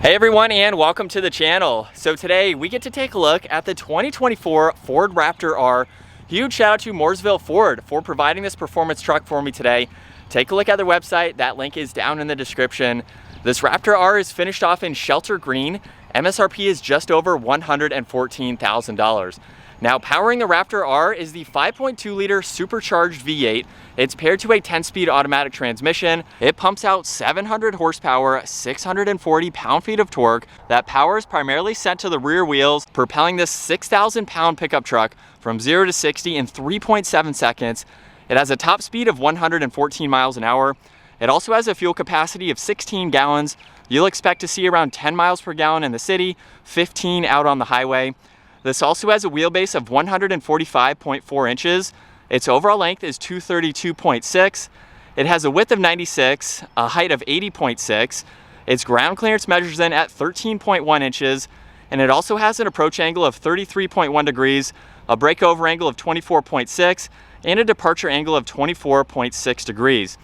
Hey everyone, and welcome to the channel. So today we get to take a look at the 2024 Ford Raptor R. Huge shout out to Mooresville Ford for providing this performance truck for me today. Take a look at their website. That link is down in the description. This Raptor R is finished off in shelter green. MSRP is just over $114,000. Now, powering the Raptor R is the 5.2 liter supercharged V8. It's paired to a 10-speed automatic transmission. It pumps out 700 horsepower, 640 pound-feet of torque. That power is primarily sent to the rear wheels, propelling this 6,000-pound pickup truck from 0 to 60 in 3.7 seconds. It has a top speed of 114 miles an hour. It also has a fuel capacity of 16 gallons. You'll expect to see around 10 miles per gallon in the city, 15 out on the highway. This also has a wheelbase of 145.4 inches. Its overall length is 232.6. It has a width of 96, a height of 80.6. Its ground clearance measures in at 13.1 inches, and it also has an approach angle of 33.1 degrees, a breakover angle of 24.6, and a departure angle of 24.6 degrees.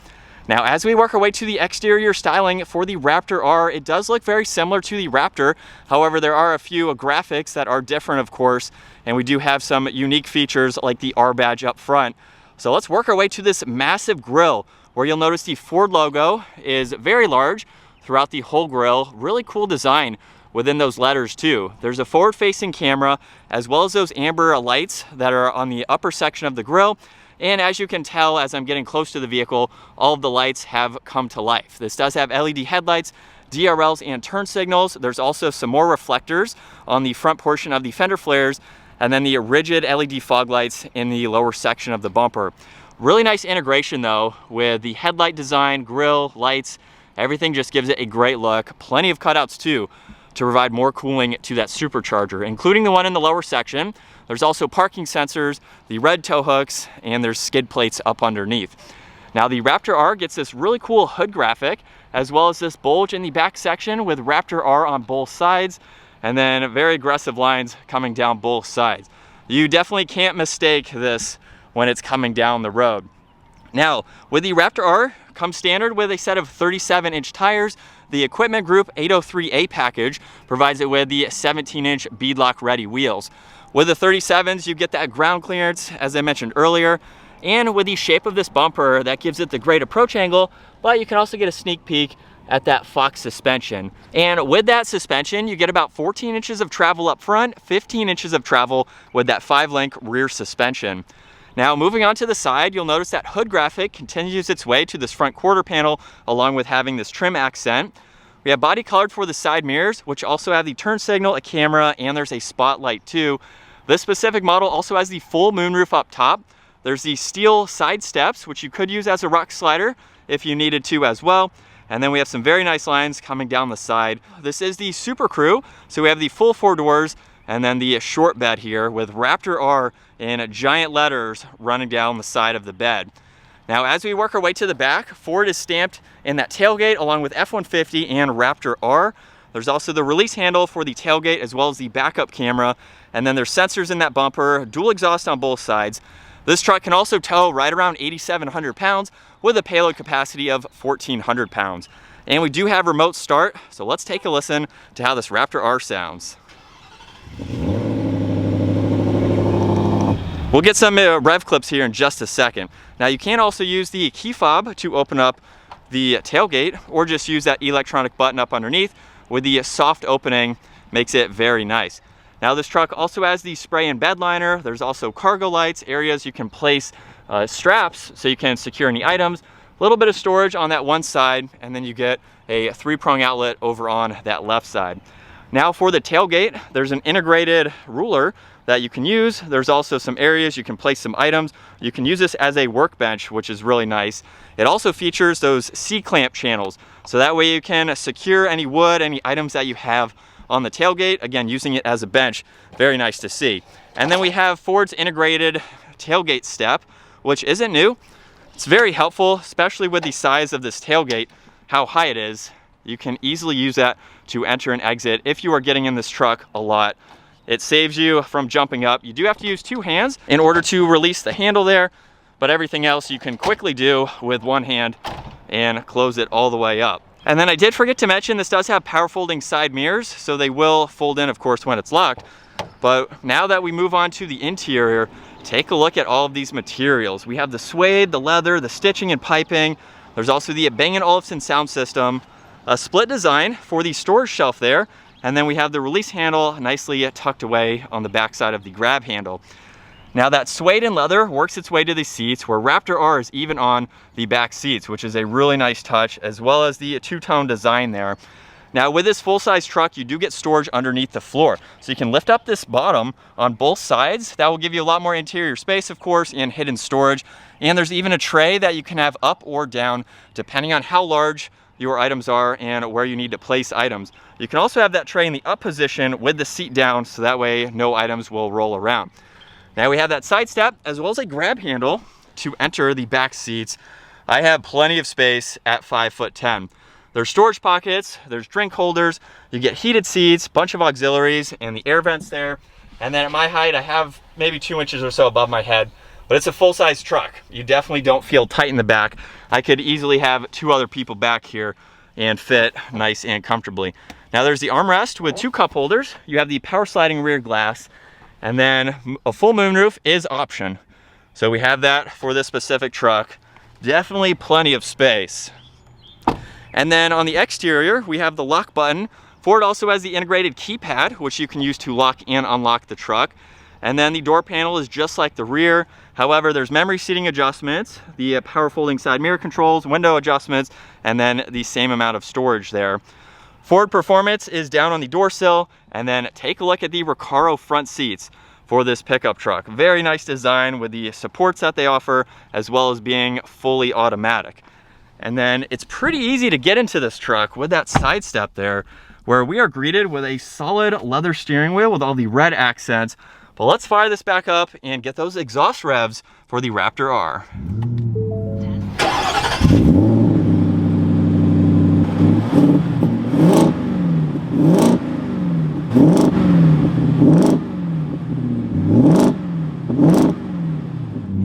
Now, as we work our way to the exterior styling for the Raptor R, it does look very similar to the Raptor. However, there are a few graphics that are different, of course, and we do have some unique features like the R badge up front. So let's work our way to this massive grille, where you'll notice the Ford logo is very large throughout the whole grille. Really cool design within those letters too. There's a forward-facing camera, as well as those amber lights that are on the upper section of the grille. And as you can tell, as I'm getting close to the vehicle, all of the lights have come to life. This does have LED headlights, DRLs, and turn signals. There's also some more reflectors on the front portion of the fender flares, and then the rigid LED fog lights in the lower section of the bumper. Really nice integration though, with the headlight design, grille, lights, everything just gives it a great look. Plenty of cutouts too, to provide more cooling to that supercharger, including the one in the lower section. There's also parking sensors, the red tow hooks, and there's skid plates up underneath. Now, the Raptor R gets this really cool hood graphic, as well as this bulge in the back section with Raptor R on both sides, and then very aggressive lines coming down both sides. You definitely can't mistake this when it's coming down the road. Now, with the Raptor R, comes standard with a set of 37-inch tires. The Equipment Group 803A package provides it with the 17-inch beadlock ready wheels. With the 37s, you get that ground clearance, as I mentioned earlier, and with the shape of this bumper, that gives it the great approach angle, but you can also get a sneak peek at that Fox suspension. And with that suspension, you get about 14 inches of travel up front, 15 inches of travel with that 5-link rear suspension. Now, moving on to the side, you'll notice that hood graphic continues its way to this front quarter panel, along with having this trim accent. We have body colored for the side mirrors, which also have the turn signal, a camera, and there's a spotlight too. This specific model also has the full moonroof up top. There's the steel side steps, which you could use as a rock slider if you needed to as well. And then we have some very nice lines coming down the side. This is the Super Crew, so we have the full 4 doors, and then the short bed here with Raptor R in giant letters running down the side of the bed. Now, as we work our way to the back, Ford is stamped in that tailgate along with F-150 and Raptor R. There's also the release handle for the tailgate, as well as the backup camera. And then there's sensors in that bumper, dual exhaust on both sides. This truck can also tow right around 8,700 pounds with a payload capacity of 1,400 pounds. And we do have remote start, so let's take a listen to how this Raptor R sounds. We'll get some rev clips here in just a second. Now, you can also use the key fob to open up the tailgate, or just use that electronic button up underneath with the soft opening. Makes it very nice. Now, this truck also has the spray and bed liner. There's also cargo lights, areas you can place straps so you can secure any items. A little bit of storage on that one side, and then you get a 3-prong outlet over on that left side. Now, for the tailgate, there's an integrated ruler that you can use. There's also some areas you can place some items. You can use this as a workbench, which is really nice. It also features those C-clamp channels, so that way you can secure any wood, any items that you have on the tailgate, again, using it as a bench. Very nice to see. And then we have Ford's integrated tailgate step, which isn't new. It's very helpful, especially with the size of this tailgate, how high it is. You can easily use that to enter and exit if you are getting in this truck a lot. It saves you from jumping up. You do have to use 2 hands in order to release the handle there, but everything else you can quickly do with one hand and close it all the way up. And then I did forget to mention this does have power folding side mirrors, so they will fold in, of course, when it's locked. But now that we move on to the interior, take a look at all of these materials. We have the suede, the leather, the stitching and piping. There's also the Bang and Olufson sound system, a split design for the storage shelf there, and then we have the release handle nicely tucked away on the back side of the grab handle. Now that suede and leather works its way to the seats, where Raptor R is even on the back seats, which is a really nice touch, as well as the two-tone design there. Now with this full-size truck, you do get storage underneath the floor. So you can lift up this bottom on both sides. That will give you a lot more interior space, of course, and hidden storage. And there's even a tray that you can have up or down, depending on how large your items are and where you need to place items. You can also have that tray in the up position with the seat down, so that way no items will roll around. Now we have that side step as well as a grab handle to enter the back seats. I have plenty of space at 5'10". There's storage pockets, there's drink holders, you get heated seats, bunch of auxiliaries, and the air vents there. And then at my height, I have maybe 2 inches or so above my head, but it's a full-size truck. You definitely don't feel tight in the back. I could easily have 2 other people back here and fit nice and comfortably. Now there's the armrest with 2 cup holders. You have the power sliding rear glass, and then a full moonroof is option. So we have that for this specific truck. Definitely plenty of space. And then on the exterior, we have the lock button. Ford also has the integrated keypad, which you can use to lock and unlock the truck. And then the door panel is just like the rear. However, there's memory seating adjustments, the power folding side mirror controls, window adjustments, and then the same amount of storage there. Ford Performance is down on the door sill, and then take a look at the Recaro front seats for this pickup truck. Very nice design with the supports that they offer, as well as being fully automatic. And then it's pretty easy to get into this truck with that side step there, where we are greeted with a solid leather steering wheel with all the red accents. But let's fire this back up and get those exhaust revs for the Raptor R.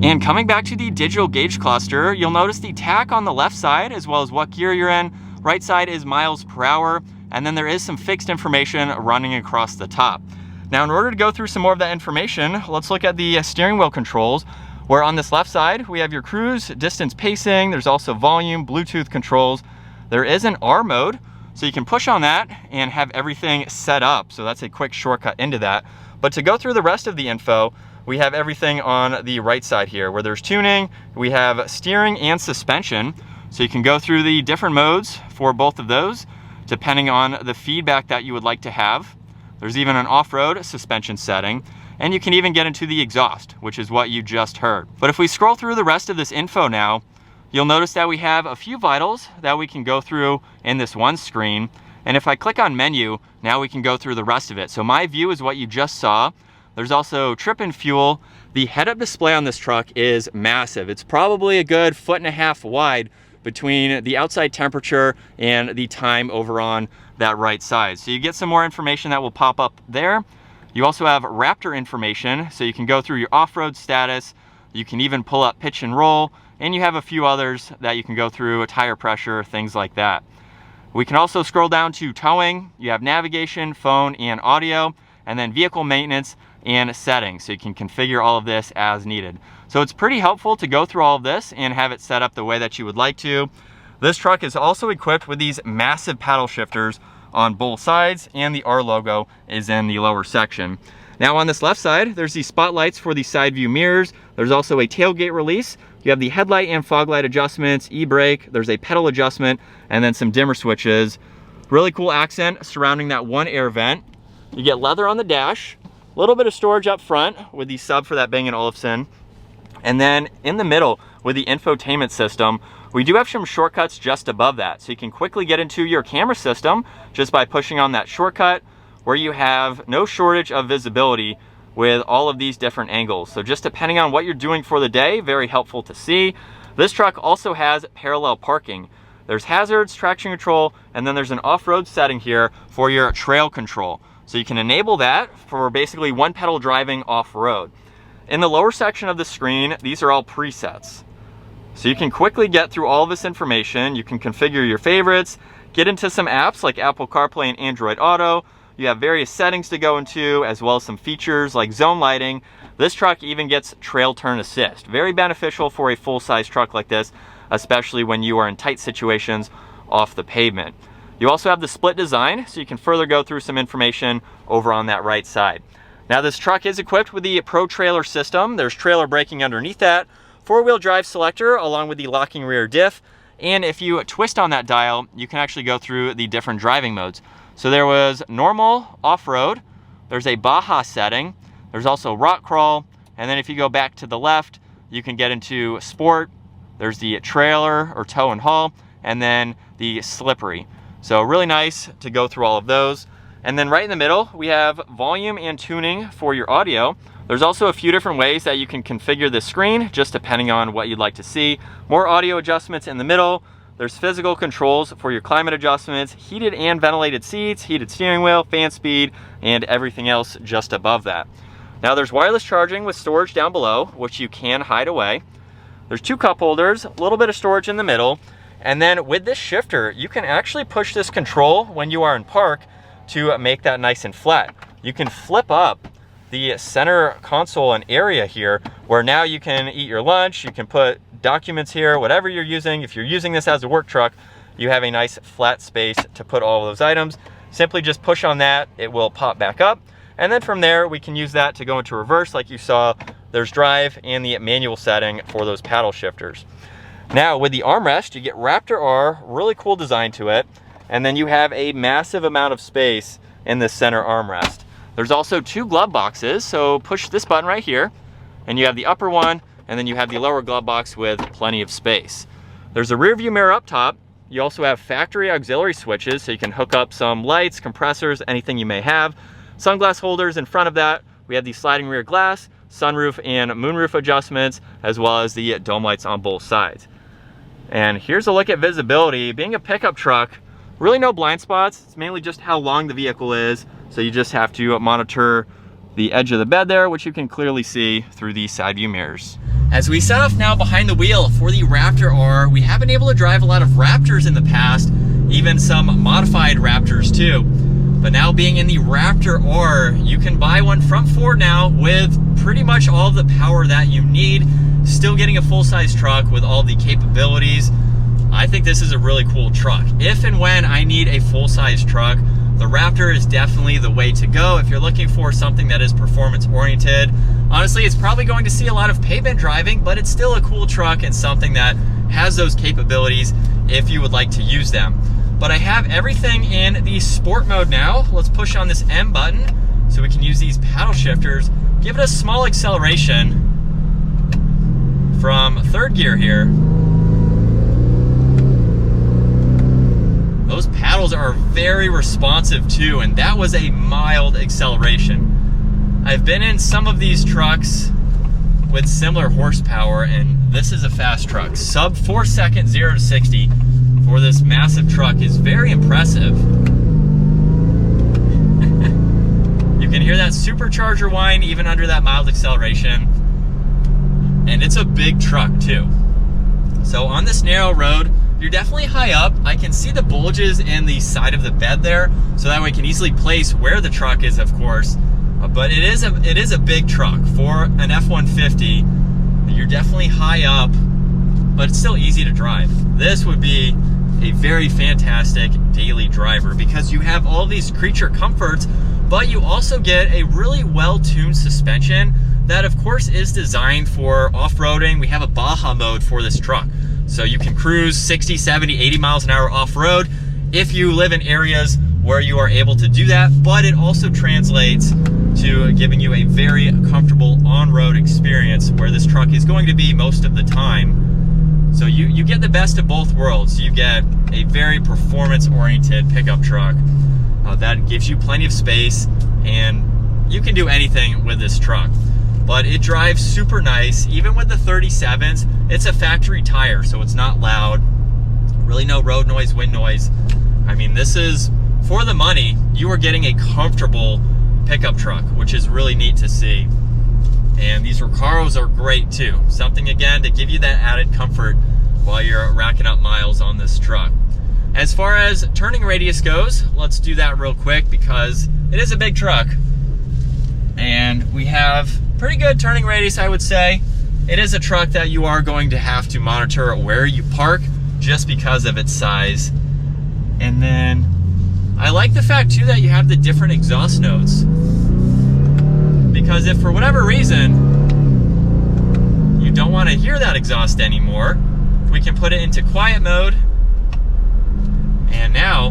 And coming back to the digital gauge cluster, you'll notice the tach on the left side, as well as what gear you're in. Right side is miles per hour, and then there is some fixed information running across the top. Now, in order to go through some more of that information, let's look at the steering wheel controls, where on this left side, we have your cruise, distance pacing, there's also volume, Bluetooth controls. There is an R mode, so you can push on that and have everything set up. So that's a quick shortcut into that. But to go through the rest of the info, we have everything on the right side here, where there's tuning, we have steering and suspension. So you can go through the different modes for both of those, depending on the feedback that you would like to have. There's even an off-road suspension setting, and you can even get into the exhaust, which is what you just heard. But if we scroll through the rest of this info now, you'll notice that we have a few vitals that we can go through in this one screen. And if I click on menu, now we can go through the rest of it. So my view is what you just saw. There's also trip and fuel. The head-up display on this truck is massive. It's probably a good 1.5 feet wide between the outside temperature and the time over on that right side. So you get some more information that will pop up there. You also have Raptor information, so you can go through your off-road status. You can even pull up pitch and roll, and you have a few others that you can go through, tire pressure, things like that. We can also scroll down to towing. You have navigation, phone, and audio, and then vehicle maintenance and settings, so you can configure all of this as needed. So it's pretty helpful to go through all of this and have it set up the way that you would like to. This truck is also equipped with these massive paddle shifters on both sides, and the R logo is in the lower section. Now on this left side, there's the spotlights for the side view mirrors. There's also a tailgate release. You have the headlight and fog light adjustments, e-brake, there's a pedal adjustment, and then some dimmer switches. Really cool accent surrounding that one air vent. You get leather on the dash, a little bit of storage up front with the sub for that Bang & Olufson. And then in the middle with the infotainment system, we do have some shortcuts just above that. So you can quickly get into your camera system just by pushing on that shortcut, where you have no shortage of visibility with all of these different angles. So just depending on what you're doing for the day, very helpful to see. This truck also has parallel parking. There's hazards, traction control, and then there's an off-road setting here for your trail control. So you can enable that for basically one pedal driving off-road. In the lower section of the screen, these are all presets. So you can quickly get through all this information. You can configure your favorites, get into some apps like Apple CarPlay and Android Auto. You have various settings to go into, as well as some features like zone lighting. This truck even gets trail turn assist. Very beneficial for a full-size truck like this, especially when you are in tight situations off the pavement. You also have the split design, so you can further go through some information over on that right side. Now this truck is equipped with the Pro Trailer system. There's trailer braking underneath that, four-wheel drive selector along with the locking rear diff, and if you twist on that dial, you can actually go through the different driving modes. So there was normal, off-road, there's a Baja setting, there's also rock crawl, and then if you go back to the left, you can get into sport, there's the trailer or tow and haul, and then the slippery. So really nice to go through all of those. And then right in the middle, we have volume and tuning for your audio. There's also a few different ways that you can configure the screen, just depending on what you'd like to see. More audio adjustments in the middle. There's physical controls for your climate adjustments, heated and ventilated seats, heated steering wheel, fan speed, and everything else just above that. Now there's wireless charging with storage down below, which you can hide away. There's two cup holders, a little bit of storage in the middle, and then with this shifter, you can actually push this control when you are in park to make that nice and flat. You can flip up the center console and area here, where now you can eat your lunch, you can put documents here, whatever you're using. If you're using this as a work truck, you have a nice flat space to put all of those items. Simply just push on that, it will pop back up. And then from there, we can use that to go into reverse. Like you saw, there's drive and the manual setting for those paddle shifters. Now with the armrest, you get Raptor R, really cool design to it. And then you have a massive amount of space in this center armrest. There's also two glove boxes, so push this button right here, and you have the upper one, and then you have the lower glove box with plenty of space. There's a rear view mirror up top. You also have factory auxiliary switches, so you can hook up some lights, compressors, anything you may have. Sunglass holders in front of that. We have the sliding rear glass, sunroof and moonroof adjustments, as well as the dome lights on both sides. And here's a look at visibility. Being a pickup truck, really no blind spots. It's mainly just how long the vehicle is. So you just have to monitor the edge of the bed there, which you can clearly see through the side view mirrors. As we set off now behind the wheel for the Raptor R, we have been able to drive a lot of Raptors in the past, even some modified Raptors too. But now being in the Raptor R, you can buy one from Ford now with pretty much all of the power that you need, still getting a full-size truck with all the capabilities. I think this is a really cool truck. If and when I need a full-size truck, the Raptor is definitely the way to go. If you're looking for something that is performance-oriented, honestly, it's probably going to see a lot of pavement driving, but it's still a cool truck and something that has those capabilities if you would like to use them. But I have everything in the sport mode now. Let's push on this M button so we can use these paddle shifters. Give it a small acceleration from third gear here. Those paddles are very responsive too, and that was a mild acceleration. I've been in some of these trucks with similar horsepower, and this is a fast truck. Sub 4 seconds 0 to 60 for this massive truck is very impressive. You can hear that supercharger whine even under that mild acceleration. And it's a big truck too. So on this narrow road, you're definitely high up. I can see the bulges in the side of the bed there, so that way I can easily place where the truck is, of course. But it is a big truck for an F-150. You're definitely high up, but it's still easy to drive. This would be a very fantastic daily driver because you have all these creature comforts, but you also get a really well-tuned suspension that of course is designed for off-roading. We have a Baja mode for this truck. So you can cruise 60, 70, 80 miles an hour off-road if you live in areas where you are able to do that, but it also translates to giving you a very comfortable on-road experience where this truck is going to be most of the time. So you get the best of both worlds. You get a very performance-oriented pickup truck that gives you plenty of space, and you can do anything with this truck. But it drives super nice. Even with the 37s, it's a factory tire, so it's not loud. Really no road noise, wind noise. I mean, this is, for the money, you are getting a comfortable pickup truck, which is really neat to see. And these recaros are great too. Something, again, to give you that added comfort while you're racking up miles on this truck. As far as turning radius goes, let's do that real quick because it is a big truck. And we have pretty good turning radius, I would say. It is a truck that you are going to have to monitor where you park just because of its size. And then I like the fact too that you have the different exhaust notes. Because if for whatever reason you don't want to hear that exhaust anymore, we can put it into quiet mode. And now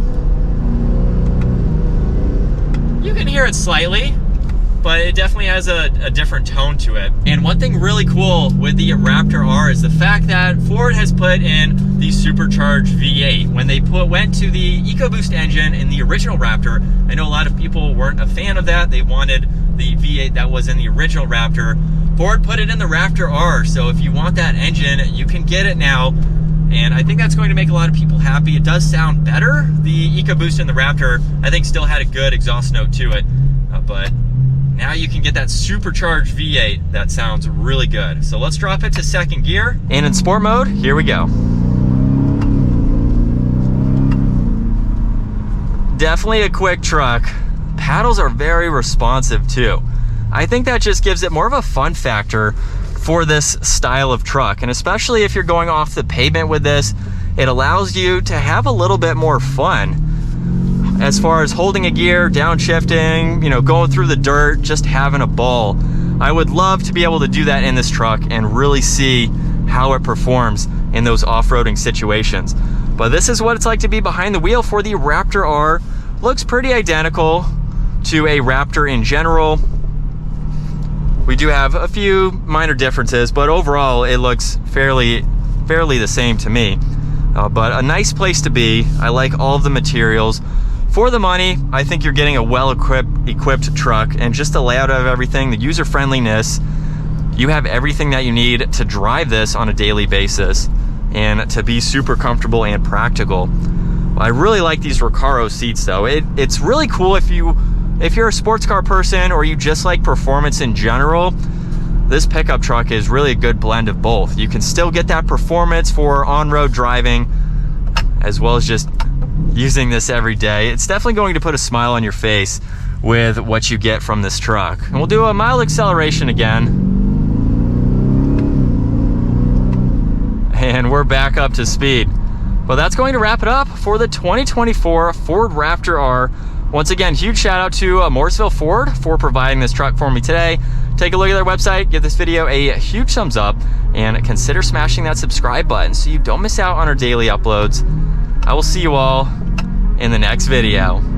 you can hear it slightly, but it definitely has a different tone to it. And one thing really cool with the Raptor R is the fact that Ford has put in the supercharged V8. When they went to the EcoBoost engine in the original Raptor, I know a lot of people weren't a fan of that. They wanted the V8 that was in the original Raptor. Ford put it in the Raptor R, so if you want that engine, you can get it now. And I think that's going to make a lot of people happy. It does sound better. The EcoBoost in the Raptor, I think, still had a good exhaust note to it, but now you can get that supercharged V8 that sounds really good. So let's drop it to second gear. And in sport mode, here we go. Definitely a quick truck. Paddles are very responsive too. I think that just gives it more of a fun factor for this style of truck. And especially if you're going off the pavement with this, it allows you to have a little bit more fun as far as holding a gear, downshifting, you know, going through the dirt, just having a ball. I would love to be able to do that in this truck and really see how it performs in those off-roading situations. But this is what it's like to be behind the wheel for the Raptor R. Looks pretty identical to a Raptor in general. We do have a few minor differences, but overall it looks fairly the same to me. But a nice place to be. I like all of the materials. For the money, I think you're getting a well-equipped truck, and just the layout of everything, the user-friendliness, you have everything that you need to drive this on a daily basis and to be super comfortable and practical. I really like these recaro seats though. It's really cool if you're a sports car person or you just like performance in general. This pickup truck is really a good blend of both. You can still get that performance for on-road driving as well as just using this every day. It's definitely going to put a smile on your face with what you get from this truck. And we'll do a mild acceleration again. And we're back up to speed. Well, that's going to wrap it up for the 2024 Ford Raptor R. Once again, huge shout out to Mooresville Ford for providing this truck for me today. Take a look at their website, give this video a huge thumbs up, and consider smashing that subscribe button so you don't miss out on our daily uploads. I will see you all in the next video.